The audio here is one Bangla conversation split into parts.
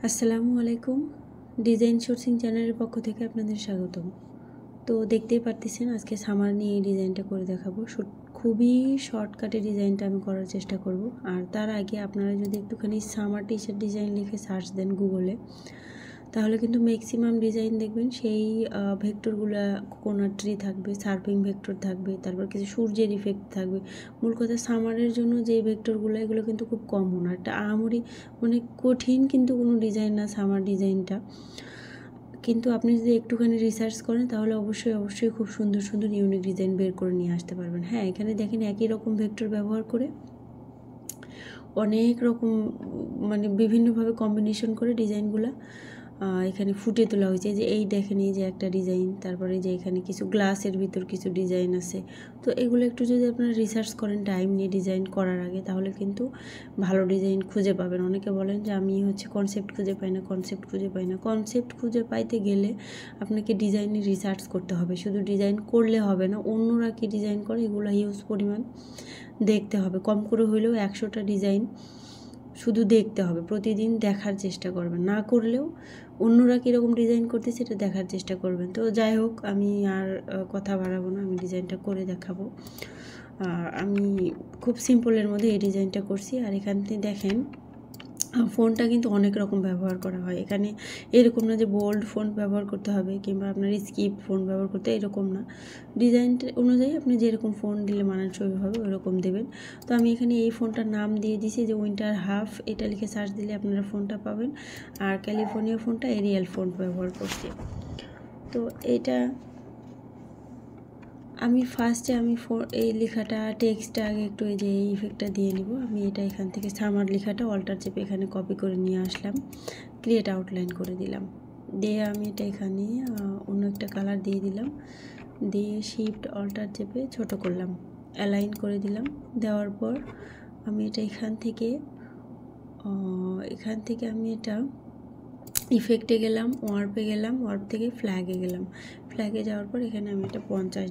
আসসালামু আলাইকুম। ডিজাইন সোর্সিং চ্যানেলের পক্ষ থেকে আপনাদের স্বাগতম। তো দেখতেই পারতেছেন আজকে সামার নিয়ে এই ডিজাইনটা করে দেখাবো। খুবই শর্টকাটে ডিজাইনটা আমি করার চেষ্টা করব। আর তার আগে আপনারা যদি একটুখানি সামার টি শার্ট ডিজাইন লিখে সার্চ দেন গুগলে, তাহলে কিন্তু ম্যাক্সিমাম ডিজাইন দেখবেন সেই ভেক্টরগুলো কোকোনাট ট্রি থাকবে, সার্ফিং ভেক্টর থাকবে, তারপর কিছু সূর্যের ইফেক্ট থাকবে। মূল কথা সামারের জন্য যে ভেক্টরগুলো এগুলো কিন্তু খুব কমন, আর একটা আহামরি মানে কঠিন কিন্তু কোনো ডিজাইন না সামার ডিজাইনটা। কিন্তু আপনি যদি একটুখানি রিসার্চ করেন তাহলে অবশ্যই খুব সুন্দর সুন্দর ইউনিক ডিজাইন বের করে নিয়ে আসতে পারবেন। হ্যাঁ, এখানে দেখেন একই রকম ভেক্টর ব্যবহার করে অনেক রকম মানে বিভিন্নভাবে কম্বিনেশন করে ডিজাইনগুলো এখানে ফুটে তোলা হয়েছে। যে এই দেখেন এই যে একটা ডিজাইন, তারপরে যে এখানে কিছু গ্লাসের ভিতর কিছু ডিজাইন আছে। তো এগুলো একটু যদি আপনারা রিসার্চ করেন টাইম নিয়ে ডিজাইন করার আগে, তাহলে কিন্তু ভালো ডিজাইন খুঁজে পাবেন। অনেকে বলেন যে আমি কনসেপ্ট খুঁজে পাই না। কনসেপ্ট খুঁজে পাইতে গেলে আপনাকে ডিজাইনে রিসার্চ করতে হবে। শুধু ডিজাইন করলে হবে না, অন্যরা কি ডিজাইন করে এগুলো হিউজ পরিমাণ দেখতে হবে। কম করে হইলেও 100টা ডিজাইন শুধু দেখতে হবে, প্রতিদিন দেখার চেষ্টা করবেন। না করলেও অন্যরা কীরকম ডিজাইন করতে সেটা দেখার চেষ্টা করবেন। তো যাই হোক, আমি আর কথা বাড়াবো না, আমি ডিজাইনটা করে দেখাবো। আমি খুব সিম্পলের মধ্যে এই ডিজাইনটা করছি। আর এখান থেকে দেখেন ফোনটা কিন্তু অনেক রকম ব্যবহার করা হয়। এখানে এরকম না যে বোল্ড ফোন ব্যবহার করতে হবে কিংবা আপনার স্কিপ ফোন ব্যবহার করতে, এরকম না। ডিজাইনটা অনুযায়ী আপনি যেরকম ফোন দিলে মানানসই হবে ওরকম দেবেন। তো আমি এখানে এই ফোনটার নাম দিয়ে দিছি যে উইন্টার হাফ। এটা লিখে সার্চ দিলে আপনারা ফোনটা পাবেন। আর ক্যালিফোর্নিয়া ফোনটা এরিয়াল ফোন ব্যবহার করছি। তো এটা আমি ফার্স্টে এই লেখাটা টেক্সটটা আগে একটু এই যে এই ইফেক্টটা দিয়ে নিব। আমি এটা এখান থেকে সামার লেখাটা অল্টার চেপে এখানে কপি করে নিয়ে আসলাম, ক্রিয়েট আউটলাইন করে দিলাম। দিয়ে আমি এটা এখানে অন্য একটা কালার দিয়ে দিলাম, দিয়ে শিফট অল্টার চেপে ছোট করলাম, অ্যালাইন করে দিলাম। দেওয়ার পর আমি এটা এখান থেকে আমি এটা ইফেক্টে গেলাম, ওয়ার্পে গেলাম, ওয়ার্প থেকে ফ্ল্যাগে গেলাম। ফ্ল্যাগে যাওয়ার পর এখানে আমি এটা 50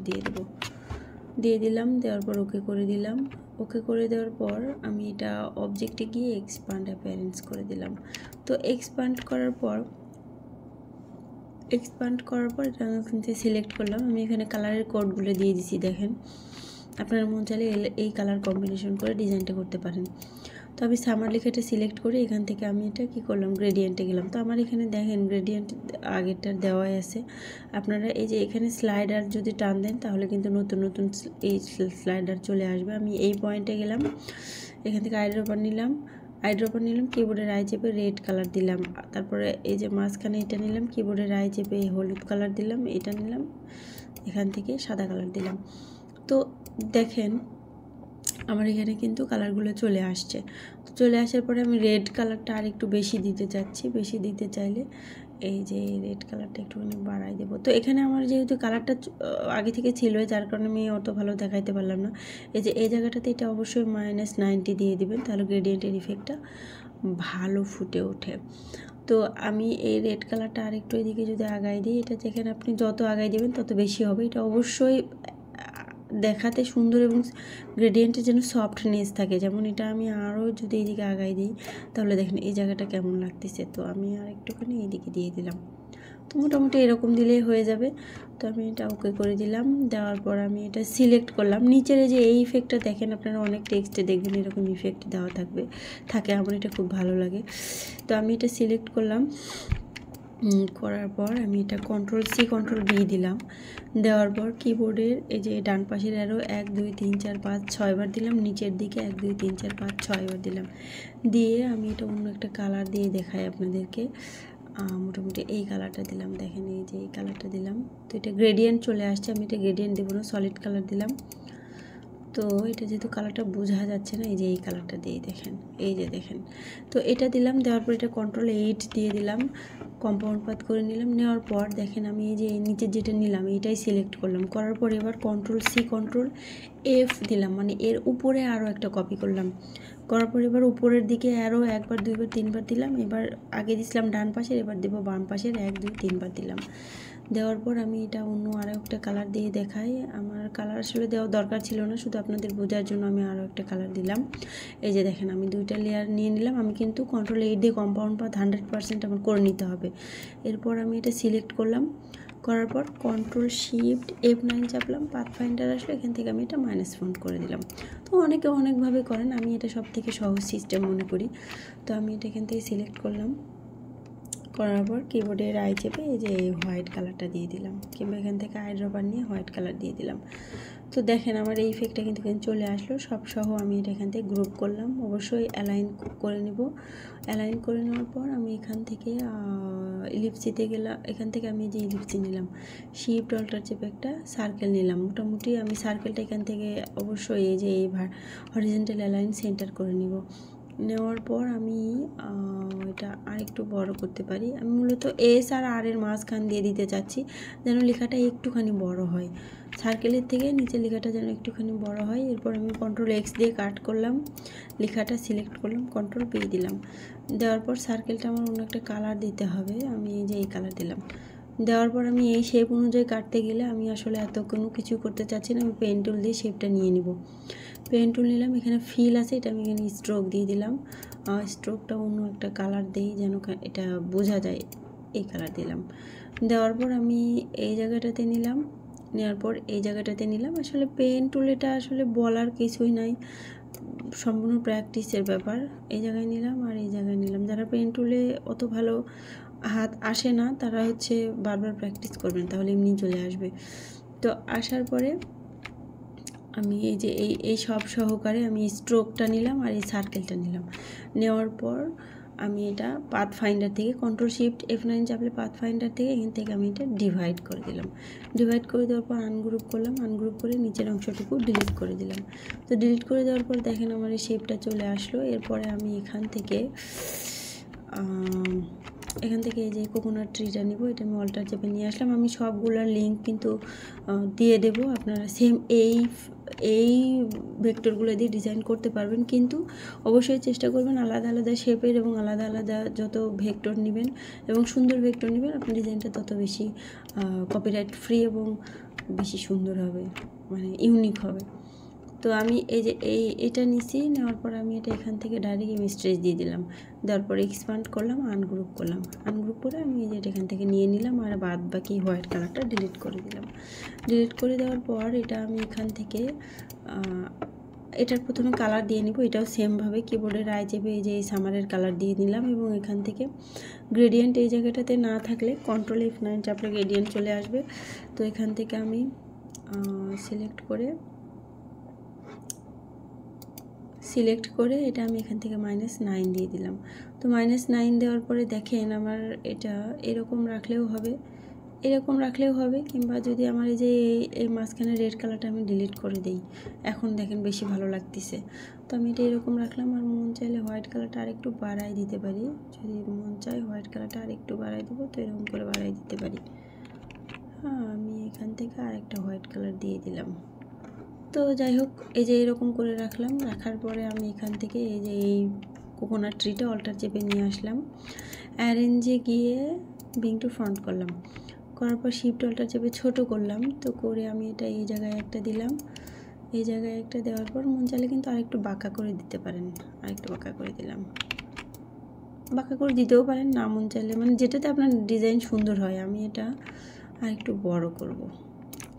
দিয়ে দিলাম। দেওয়ার পর ওকে করে দিলাম। ওকে করে দেওয়ার পর আমি এটা অবজেক্টে গিয়ে এক্সপান্ড অ্যাপিয়ারেন্স করে দিলাম। তো এক্সপান্ড করার পর এটা কিন্তু সিলেক্ট করলাম। আমি এখানে কালারের কোডগুলো দিয়ে দিছি। দেখেন, আপনার মন চাইলে এই কালার কম্বিনেশন করে ডিজাইনটা করতে পারেন। তো আমি সামার লেখাটা সিলেক্ট করে এখান থেকে আমি এটা কী করলাম, গ্রেডিয়েন্টে গেলাম। তো আমার এখানে দেখেন গ্রেডিয়েন্ট আগেরটার দেওয়াই আছে। আপনারা এই যে এখানে স্লাইডার যদি টান দেন তাহলে কিন্তু নতুন নতুন এই স্লাইডার চলে আসবে। আমি এই পয়েন্টে গেলাম, এখান থেকে আইড্রপার নিলাম, কিবোর্ডের আই চেপে রেড কালার দিলাম। তারপরে এই যে মাঝখানে এটা নিলাম, কিবোর্ডের আই চেপে হলুদ কালার দিলাম, এটা নিলাম, এখান থেকে সাদা কালার দিলাম। তো দেখেন আমার এখানে কিন্তু কালারগুলো চলে আসছে। তো চলে আসার পরে আমি রেড কালারটা আর একটু বেশি দিতে চাচ্ছি। বেশি দিতে চাইলে এই যে রেড কালারটা একটুখানি বাড়াই দেবো। তো এখানে আমার যেহেতু কালারটা আগে থেকে ছিল, যার কারণে আমি অত ভালো দেখাইতে পারলাম না। এই যে এই জায়গাটাতে এটা অবশ্যই -90 দিয়ে দিবেন, তাহলে গ্রেডিয়েন্টের ইফেক্টটা ভালো ফুটে ওঠে। তো আমি এই রেড কালারটা আরেকটু এদিকে যদি আগাই দিই, এটা যেখানে আপনি যত আগাই দেবেন তত বেশি হবে। এটা অবশ্যই দেখাতে সুন্দর এবং গ্রেডিয়েন্টের যেন সফটনেস থাকে। যেমন এটা আমি আরও যদি এইদিকে আগাই দিই তাহলে দেখেন এই জায়গাটা কেমন লাগতেছে। তো আমি আর একটুখানি এইদিকে দিয়ে দিলাম। তো মোটামুটি এরকম দিলেই হয়ে যাবে। তো আমি এটা ওকে করে দিলাম। দেওয়ার পর আমি এটা সিলেক্ট করলাম। নিচের যে এই ইফেক্টটা দেখেন, আপনারা অনেক টেক্সটে দেখবেন এরকম ইফেক্ট দেওয়া থাকে। আমার এটা খুব ভালো লাগে। তো আমি এটা সিলেক্ট করলাম। করার পর আমি এটা Ctrl+C Ctrl+V দিলাম। দেওয়ার পর কিবোর্ডের এই যে ডান পাশের অ্যারো 1 2 3 4 5 6 বার দিলাম, নিচের দিকে 1 2 3 4 5 6 বার দিলাম। দিয়ে আমি এটা অন্য একটা কালার দিয়ে দেখাই আপনাদেরকে। মোটামুটি এই কালারটা দিলাম। দেখেন এই যে এই কালারটা দিলাম। তো এটা গ্রেডিয়েন্ট চলে আসছে। আমি এটা গ্রেডিয়েন্ট দেবো না, সলিড কালার দিলাম। তো এটা যেহেতু কালারটা বোঝা যাচ্ছে না, এই যে এই কালারটা দিয়ে দেখেন, এই যে দেখেন। তো এটা দিলাম। দেওয়ার পর এটা Ctrl+8 দিয়ে দিলাম, কম্পাউন্ড পাত করে নিলাম। নেওয়ার পর দেখেন আমি এই যে নিচের যেটা নিলাম এইটাই সিলেক্ট করলাম। করার পর এবার Ctrl+C Ctrl+F দিলাম, মানে এর উপরে আরও একটা কপি করলাম। করার পর এবার উপরের দিকে আরও 1 বার 2 বার 3 বার দিলাম। এবার আগে দিছিলাম ডান পাশের, এবার দেবো বাম পাশের 1 2 3 বার দিলাম। দেওয়ার পর আমি এটা অন্য আরও একটা কালার দিয়ে দেখাই। আমার কালার আসলে দেওয়ার দরকার ছিল না, শুধু আপনাদের বোঝার জন্য আমি আরও একটা কালার দিলাম। এই যে দেখেন আমি 2টা লেয়ার নিয়ে নিলাম। আমি কিন্তু Ctrl+8 দিয়ে কম্পাউন্ড পাথ 100% আমার করে নিতে হবে। এরপর আমি এটা সিলেক্ট করলাম, করার পর Ctrl+Shift+F9 চাপলাম, পাথ ফাইন্ডার আসলে এখান থেকে আমি এটা মাইনাস ফন্ট করে দিলাম। তো অনেকে অনেকভাবে করেন, আমি এটা সব থেকে সহজ সিস্টেম মনে করি। তো আমি এটা এখান থেকে সিলেক্ট করলাম, করার পর কিবোর্ডের আই চেপে এই যে এই হোয়াইট কালারটা দিয়ে দিলাম, কিংবা এখান থেকে আই ড্রপার নিয়ে হোয়াইট কালার দিয়ে দিলাম। তো দেখেন আমার এই ইফেক্টটা কিন্তু চলে আসলো সব সহ। আমি এটা এখান থেকে গ্রুপ করলাম, অবশ্যই অ্যালাইন করে নেব। অ্যালাইন করে নেওয়ার পর আমি এখান থেকে ইলিপসিতে গেলাম। এখান থেকে আমি যে ইলিপসি নিলাম, শিফট অল্টার চেপে একটা সার্কেল নিলাম। মোটামুটি আমি সার্কেলটা এখান থেকে অবশ্যই এই যে এই হরিজন্টাল অ্যালাইন সেন্টার করে নিব। নেওয়ার পর আমি এটা আরেকটু বড় করতে পারি। আমি মূলত এস আর আর এর মাঝখান দিয়ে দিতে চাচ্ছি, যেন লেখাটা একটুখানি বড় হয়, সার্কেলের থেকে নিচের লেখাটা যেন একটুখানি বড় হয়। এরপর আমি Ctrl+X দিয়ে কাট করলাম, লেখাটা সিলেক্ট করলাম, Ctrl+P দিলাম। দেওয়ার পর সার্কেলটা আমার অন্য একটা কালার দিতে হবে, আমি এই যে এই কালার দিলাম। দেওয়ার পর আমি এই শেপ অনুযায়ী কাটতে গেলে আমি আসলে এত কোনো কিছু করতে চাচ্ছি না, আমি পেন টুল দিয়ে শেপটা নিয়ে নিব। পেন টুল নিলাম, এখানে ফিল আছে, এটা আমি এখানে স্ট্রোক দিয়ে দিলাম। স্ট্রোকটা অন্য একটা কালার দিই যেন এটা বোঝা যায়, এই কালার দিলাম। দেওয়ার পর আমি এই জায়গাটাতে নিলাম, নেওয়ার পর এই জায়গাটাতে নিলাম। আসলে পেন টুল এটা আসলে বলার কিছুই নাই, সম্পূর্ণ প্র্যাকটিসের ব্যাপার। এই জায়গায় নিলাম আর এই জায়গায় নিলাম। যারা পেন টুলে অত ভালো হাত আসে না তারা হচ্ছে বারবার প্র্যাকটিস করবেন, তাহলে এমনি চলে আসবে। তো আসার পরে আমি এই যে এই সব সহকারে আমি স্ট্রোকটা নিলাম আর এই সার্কেলটা নিলাম। নেওয়ার পর আমি এটা পাথ ফাইন্ডার থেকে Ctrl+Shift+F9 চাপলে পাথ ফাইন্ডার থেকে এখান থেকে আমি এটা ডিভাইড করে দিলাম। ডিভাইড করে দেওয়ার পর আনগ্রুপ করলাম, আনগ্রুপ করে নিচের অংশটুকু ডিলিট করে দিলাম। তো ডিলিট করে দেওয়ার পর দেখেন আমার এই শেপটা চলে আসলো। এরপরে আমি এখান থেকে এই যে কোকোনাট ট্রিটা নিব, এটা আমি অল্টার চেপে নিয়ে আসলাম। আমি সবগুলোর লিঙ্ক কিন্তু দিয়ে দেব, আপনারা সেম এই ভেক্টরগুলো দিয়ে ডিজাইন করতে পারবেন, কিন্তু অবশ্যই চেষ্টা করবেন আলাদা আলাদা শেপের এবং আলাদা আলাদা যত ভেক্টর নেবেন এবং সুন্দর ভেক্টর নেবেন, আপনার ডিজাইনটা তত বেশি কপিরাইট ফ্রি এবং বেশি সুন্দর হবে, মানে ইউনিক হবে। তো আমি এই যে এটা নিছি, নেওয়ার পর আমি এটা এখান থেকে ডাইরেক্ট ইমেজ ট্রেস দিয়ে দিলাম। দেওয়ার পর এক্সপান্ড করলাম, আনগ্রুপ করলাম, আনগ্রুপ করে আমি এই যে এটা এখান থেকে নিয়ে নিলাম আর বাদ বাকি হোয়াইট কালারটা ডিলিট করে দিলাম। ডিলিট করে দেওয়ার পর এটা আমি এখান থেকে এটার প্রথমে কালার দিয়ে নিব। এটাও সেমভাবে কিবোর্ডের আই চেপে এই যে এই সামারের কালার দিয়ে নিলাম এবং এখান থেকে গ্রেডিয়েন্ট এই জায়গাটাতে না থাকলে Ctrl+F9 চাপলে গ্রেডিয়েন্ট চলে আসবে। তো এখান থেকে আমি সিলেক্ট করে এটা আমি এখান থেকে -9 দিয়ে দিলাম। তো -9 দেওয়ার পরে দেখেন আমার এটা এরকম রাখলেও হবে, কিংবা যদি আমার এই যে এই মাঝখানে রেড কালারটা আমি ডিলিট করে দিই, এখন দেখেন বেশি ভালো লাগতেছে। তো আমি এটা এরকম রাখলাম, আর মন চাইলে হোয়াইট কালারটা আরেকটু বাড়াই দিতে পারি। যদি মন চাই হোয়াইট কালারটা আরেকটু বাড়াই দেবো, তো এরকম করে বাড়াই দিতে পারি। হ্যাঁ, আমি এখান থেকে আরেকটা হোয়াইট কালার দিয়ে দিলাম। তো যাই হোক, এই যে এরকম করে রাখলাম। রাখার পরে আমি এখান থেকে এই যে এই কোকোনাট ট্রিটা অল্টার চেপে নিয়ে আসলাম, অ্যারেঞ্জে গিয়ে ব্রিং টু ফ্রন্ট করলাম, করার পর শিফট অল্টার চেপে ছোটো করলাম। তো করে আমি এটা এই জায়গায় একটা দিলাম, এই জায়গায় একটা দেওয়ার পর মন চাইলে কিন্তু আরেকটু বাঁকা করে দিতে পারেন, আরেকটু বাঁকা করে দিলাম, বাঁকা করে দিতেও পারেন না মন চাইলে, মানে যেটাতে আপনার ডিজাইন সুন্দর হয়। আমি এটা আরেকটু বড় করব,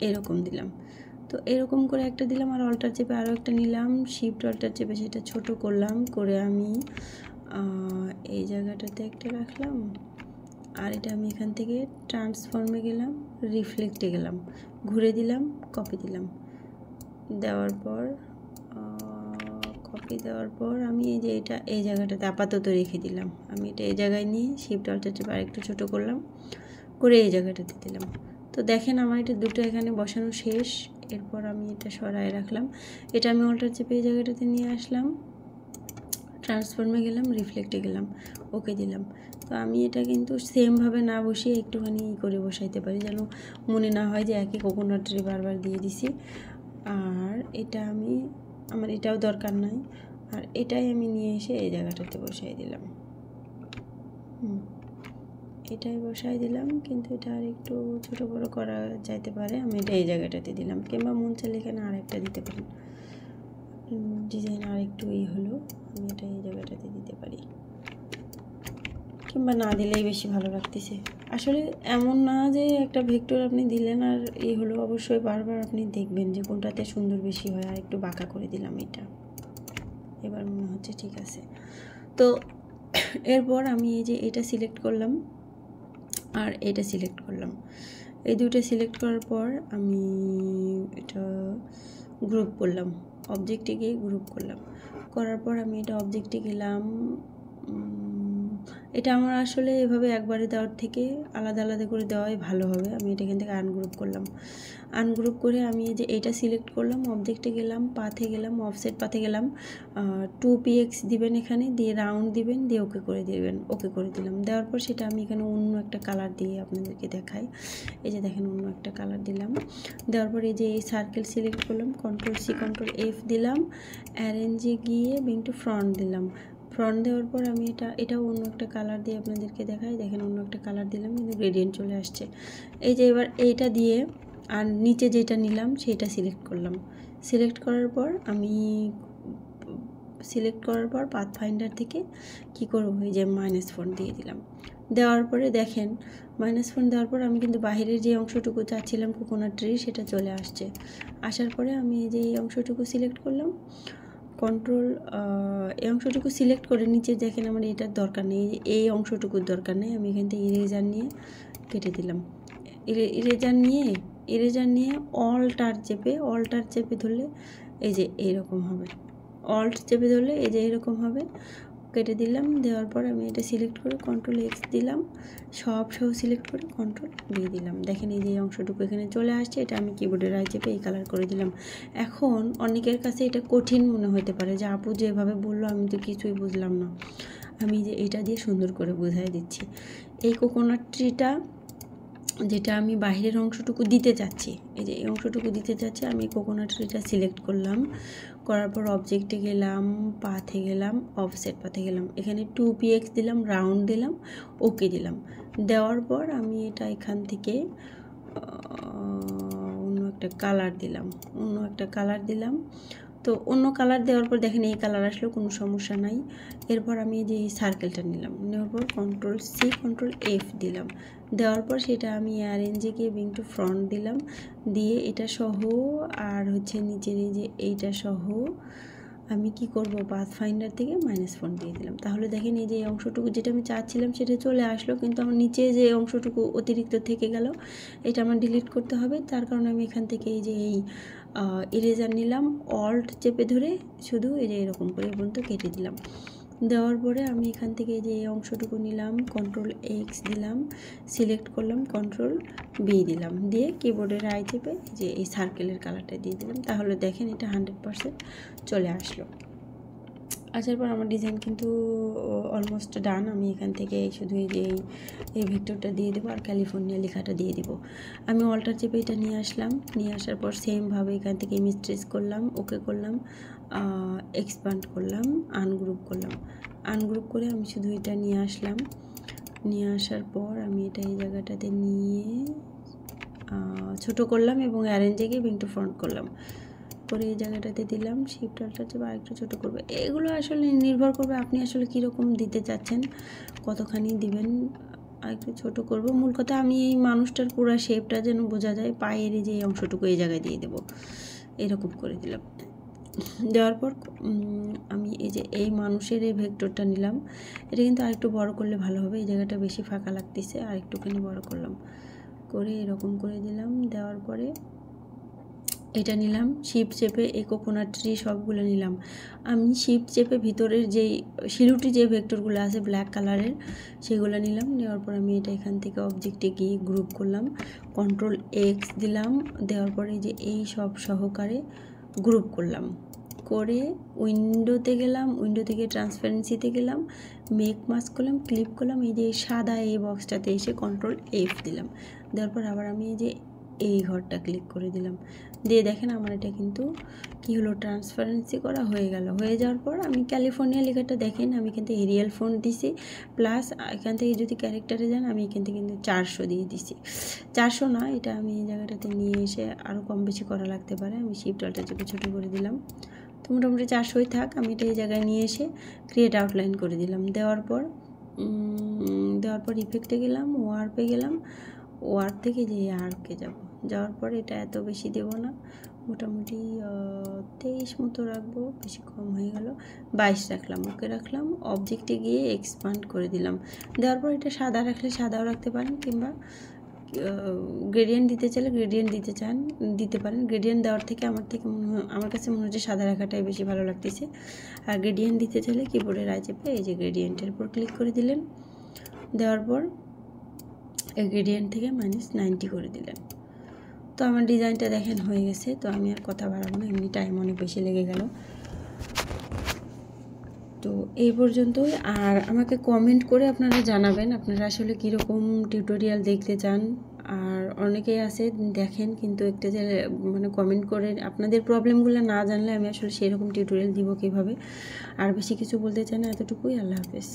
এরকম দিলাম। তো এরকম করে একটা দিলাম, আর অল্টার চেপে আরও একটা নিলাম, শিফট অল্টার চেপে সেটা ছোট করলাম, করে আমি এই জায়গাটাতে একটা রাখলাম। আর এটা আমি এখান থেকে ট্রান্সফর্মে গেলাম, রিফ্লেক্টে গেলাম, ঘুরে দিলাম, কপি দিলাম। দেওয়ার পর আমি এই যে এটা এই জায়গাটাতে আপাতত রেখে দিলাম। আমি এটা এই জায়গায় নিয়ে শিফট অল্টার চেপে আরেকটু ছোটো করলাম, করে এই জায়গাটাতে দিলাম। তো দেখেন আমার এটা দুটো এখানে বসানো শেষ। এরপর আমি এটা সরায় রাখলাম, এটা আমি অল্টার চেপে এই জায়গাটাতে নিয়ে আসলাম, ট্রান্সফর্মে গেলাম, রিফ্লেক্টে গেলাম, ওকে দিলাম। তো আমি এটা কিন্তু সেমভাবে না বসিয়ে একটুখানি করে বসাইতে পারি, যেন মনে না হয় যে একই কোকোনাট ট্রি বারবার দিয়ে দিছি। আর এটা আমার এটাও দরকার নাই, আর এটাই আমি নিয়ে এসে এই জায়গাটাতে বসাই দিলাম। এটাই বসাই দিলাম, কিন্তু এটা আর একটু ছোটো বড়ো করা যাইতে পারে। আমি এটা এই জায়গাটাতে দিলাম, কিংবা মন চাইলে এখানে আরেকটা দিতে পারেন। ডিজাইন আর একটু হলো, আমি এটা এই জায়গাটাতে দিতে পারি, কিংবা না দিলেই বেশি ভালো লাগতেছে। আসলে এমন না যে একটা ভেক্টর আপনি দিলেন আর হলো, অবশ্যই বারবার আপনি দেখবেন যে কোনটাতে সুন্দর বেশি হয়। আর একটু বাঁকা করে দিলাম এটা, এবার মনে হচ্ছে ঠিক আছে। তো এরপর আমি এই যে এটা সিলেক্ট করলাম আর এটা সিলেক্ট করলাম। এই দুটো সিলেক্ট করার পর আমি এটা গ্রুপ করলাম, অবজেক্টে গিয়ে গ্রুপ করলাম। করার পর আমি এটা অবজেক্টে গেলাম। এটা আমার আসলে এভাবে একবারে দেওয়ার থেকে আলাদা আলাদা করে দেওয়াই ভালো হবে। আমি এটা এখান থেকে আনগ্রুপ করলাম। আনগ্রুপ করে আমি এই যে এটা সিলেক্ট করলাম, অবজেক্টে গেলাম, পাথে গেলাম, অফসেট পাথে গেলাম, 2px দিবেন এখানে, দিয়ে রাউন্ড দিবেন, দিয়ে ওকে করে দিবেন। ওকে করে দিলাম। দেওয়ার পর সেটা আমি এখানে অন্য একটা কালার দিয়ে আপনাদেরকে দেখাই। এই যে দেখেন, অন্য একটা কালার দিলাম। দেওয়ার পর এই যে এই সার্কেল সিলেক্ট করলাম, Ctrl+C Ctrl+F দিলাম, অ্যারেঞ্জে গিয়ে ব্রিং টু ফ্রন্ট দিলাম। ফ্রন্ট দেওয়ার পর আমি এটাও অন্য একটা কালার দিয়ে আপনাদেরকে দেখাই। দেখেন, অন্য একটা কালার দিলাম, কিন্তু গ্রেডিয়েন্ট চলে আসছে। এই যে এবার এইটা দিয়ে আর নিচে যেটা নিলাম সেটা সিলেক্ট করলাম। সিলেক্ট করার পর পাথফাইন্ডার থেকে কি করব, এই যে -4 দিয়ে দিলাম। দেওয়ার পরে দেখেন, -4 দেওয়ার পর আমি কিন্তু বাহিরের যে অংশটুকু চাচ্ছিলাম কোকোনাট ট্রি, সেটা চলে আসছে। আসার পরে আমি এই যে এই অংশটুকু সিলেক্ট করলাম, এই অংশটুকু সিলেক্ট করে নিচে দেখেন আমার এটার দরকার নেই, এই অংশটুকুর দরকার নেই। আমি এখান থেকে ইরেজার নিয়ে কেটে দিলাম। ইরেজার নিয়ে অল্টার চেপে ধরলে এই যে এইরকম হবে। অল্ট চেপে ধরলে এই যে এরকম হবে। কেটে দিলাম। দেওয়ার পর আমি এটা সিলেক্ট করে Ctrl+X দিলাম, সব সিলেক্ট করে Ctrl+V দিলাম। দেখেন এই যে অংশটুকু এখানে চলে আসছে। এটা আমি কিবোর্ডের রাইট চেপে এই কালার করে দিলাম। এখন অনেকের কাছে এটা কঠিন মনে হতে পারে যে আপু যেভাবে বললো আমি তো কিছুই বুঝলাম না। আমি যে এটা দিয়ে সুন্দর করে বোঝাই দিচ্ছি। এই কোকোনাট ট্রিটা যেটা আমি বাহিরের অংশটুকু দিতে চাচ্ছি, এই যে এই অংশটুকু দিতে চাচ্ছি, আমি কোকোনাট ট্রিটা সিলেক্ট করলাম। করার পর অবজেক্টে গেলাম, পাথে গেলাম, অফসেট পাথে গেলাম, এখানে 2px দিলাম, রাউন্ড দিলাম, ওকে দিলাম। দেওয়ার পর আমি এটা এখান থেকে অন্য একটা কালার দিলাম। তো অন্য কালার দেওয়ার পর দেখেন এই কালার আসলো, কোনো সমস্যা নাই। এরপর আমি যে এই সার্কেলটা নিলাম, নেওয়ার পর Ctrl+C Ctrl+F দিলাম। দেওয়ার পর সেটা আমি অ্যারেঞ্জে গিয়ে ব্রিং টু ফ্রন্ট দিলাম, দিয়ে এটা সহ আর হচ্ছে নিচের এই যে এইটা সহ আমি কি করব, পাথফাইন্ডার থেকে -4 দিয়ে দিলাম। তাহলে দেখেন এই যে অংশটুকু যেটা আমি চাচ্ছিলাম সেটা চলে আসলো, কিন্তু আমার নিচে যে অংশটুকু অতিরিক্ত থেকে গেল এটা আমার ডিলিট করতে হবে। তার কারণে আমি এখান থেকে এই যে এই ইরেজার নিলাম, অল্ট চেপে ধরে শুধু এই যে এরকম করে পর্যন্ত কেটে দিলাম। দেওয়ার পরে আমি এখান থেকে যে এই অংশটুকু নিলাম, Ctrl+X দিলাম, সিলেক্ট করলাম, Ctrl+V দিলাম, দিয়ে কিবোর্ডের রাইট চেপে যে এই সার্কেলের কালারটা দিয়ে দিলাম। তাহলে দেখেন এটা 100% চলে আসলো। আসার পর আমার ডিজাইন কিন্তু অলমোস্ট ডান। আমি এখান থেকে শুধু এই যে এই ভেক্টরটা দিয়ে দেবো আর ক্যালিফোর্নিয়া লেখাটা দিয়ে দেবো। আমি অল্টার চেপে এটা নিয়ে আসলাম। নিয়ে আসার পর সেমভাবে এখান থেকে ইমেজ ট্রেস করলাম, ওকে করলাম, এক্সপ্যান্ড করলাম, আনগ্রুপ করে আমি শুধু এটা নিয়ে আসলাম। নিয়ে আসার পর আমি এটা এই জায়গাটাতে নিয়ে ছোটো করলাম এবং অ্যারেঞ্জে গিয়ে ব্রিং টু ফ্রন্ট করলাম, করে এই জায়গাটাতে দিলাম। শিফট অল্টার চেপে আরেকটু ছোটো করবে। এগুলো আসলে নির্ভর করবে আপনি আসলে কীরকম দিতে চাচ্ছেন, কতখানি দিবেন। আরেকটু ছোটো করব। মূল কথা আমি এই মানুষটার পুরো শেপটা যেন বোঝা যায়, পায়ের যে এই অংশটুকু এই জায়গায় দিয়ে দেবো, এরকম করে দিলাম। দেওয়ার পর আমি এই যে এই মানুষের এই ভেক্টরটা নিলাম। এটা কিন্তু আরেকটু বড় করলে ভালো হবে, এই জায়গাটা বেশি ফাঁকা লাগতেছে, আর একটুখানি বড় করলাম, করে এরকম করে দিলাম। দেওয়ার পরে এটা নিলাম, শিফট চেপে এই কোকোনাট ট্রি সবগুলো নিলাম। আমি শিফট চেপে ভিতরের যেই শিলুটি যে ভেক্টরগুলো আছে ব্ল্যাক কালারের সেগুলো নিলাম। নেওয়ার পর আমি এটা এখান থেকে অবজেক্টে গিয়ে গ্রুপ করলাম, Ctrl+X দিলাম। দেওয়ার পরে যে এই সব সহকারে গ্রুপ করলাম, করে উইন্ডোতে গেলাম, উইন্ডো থেকে ট্রান্সপারেন্সিতে গেলাম, মেক মাস্ক করলাম, ক্লিপ করলাম। এই যে সাদা এই বক্সটাতে এসে Ctrl+F দিলাম। দেওয়ার পর আবার আমি এই যে এই ঘরটা ক্লিক করে দিলাম। দিয়ে দেখেন আমার এটা কিন্তু কি হলো, ট্রান্সপারেন্সি করা হয়ে গেল। হয়ে যাওয়ার পর আমি ক্যালিফোর্নিয়া লেখাটা দেখেন আমি কিন্তু এরিয়াল ফন্ট দিছি, প্লাস এখান থেকে যদি ক্যারেক্টারে যান আমি এখান থেকে কিন্তু 400 দিয়ে দিছি। 400 না, এটা আমি এই জায়গাটাতে নিয়ে এসে আরও কম বেশি করা লাগতে পারে, আমি শিফট অল্টার চেপে ছোটো করে দিলাম। তো মোটামুটি 400ই থাক। আমি এটা এই জায়গায় নিয়ে এসে ক্রিয়েট আউটলাইন করে দিলাম। দেওয়ার পর ইফেক্টে গেলাম, ওয়ার্পে গেলাম, ওয়ার্প থেকে যে আর্কে যাওয়ার পর এটা এত বেশি দেব না, মোটামুটি 23 মতো রাখবো, বেশি কম হয়ে গেল, 22 রাখলাম, ওকে রাখলাম। অবজেক্টে গিয়ে এক্সপান্ড করে দিলাম। দেওয়ার পর এটা সাদা রাখলে সাদাও রাখতে পারেন, কিংবা গ্রেডিয়েন্ট দিতে চাইলে গ্রেডিয়েন্ট দিতে পারেন। গ্রেডিয়েন্ট দেওয়ার থেকে আমার কাছে মনে হচ্ছে সাদা রাখাটাই বেশি ভালো লাগতেছে। আর গ্রেডিয়েন্ট দিতে চাইলে কিবোর্ডের আই চেপে এই যে গ্রেডিয়েন্টের উপর ক্লিক করে দিলেন। দেওয়ার পর এই গ্রেডিয়েন্ট থেকে -90 করে দিলেন। তো আমার ডিজাইনটা দেখেন হয়ে গেছে। তো আমি আর কথা বাড়াবো না, এমনি টাইম অনেক বেশি লেগে গেল। তো এই পর্যন্তই। আর আমাকে কমেন্ট করে আপনারা জানাবেন আপনারা আসলে কীরকম টিউটোরিয়াল দেখতে চান। আর অনেকেই আছে দেখেন কিন্তু একটা যে মানে কমেন্ট করে আপনাদের প্রবলেমগুলো না জানলে আমি আসলে সেরকম টিউটোরিয়াল দিব কীভাবে। আর বেশি কিছু বলতে চাই না, এতটুকুই। আল্লাহ হাফেজ।